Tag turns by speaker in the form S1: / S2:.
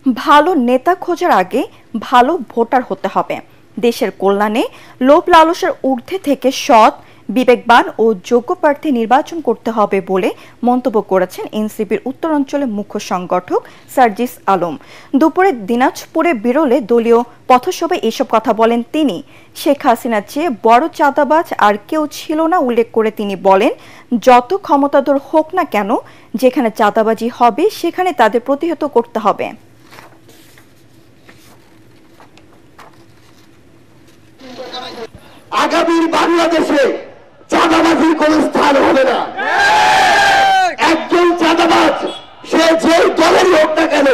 S1: ভালো নেতা খোঁজার আগে ভালো ভোটার হতে হবে। দেশের কল্যাণে লোভ লালসার ঊর্ধ্বে থেকে সৎ, বিবেকবান ও যোগ্য প্রার্থী নির্বাচন করতে হবে বলে মন্তব্য করেছেন এনসিপির উত্তরাঞ্চলের মুখ্য সংগঠক সার্জিস আলম। দুপুরে দিনাজপুরে বিরলে দলীয় পথসভায় এসব কথা বলেন তিনি। শেখ হাসিনার চেয়ে বড় চাঁদাবাজ আর কেউ ছিল না উল্লেখ করে তিনি বলেন, যত ক্ষমতাধর হোক না কেন, যেখানে চাঁদাবাজি হবে সেখানে তাদের প্রতিহত করতে হবে।
S2: আগামীর বাংলাদেশে চাঁদাবাজির কোন স্থান হবে না। একজন চাঁদাবাজ সে যে দলেরই হোক না কেন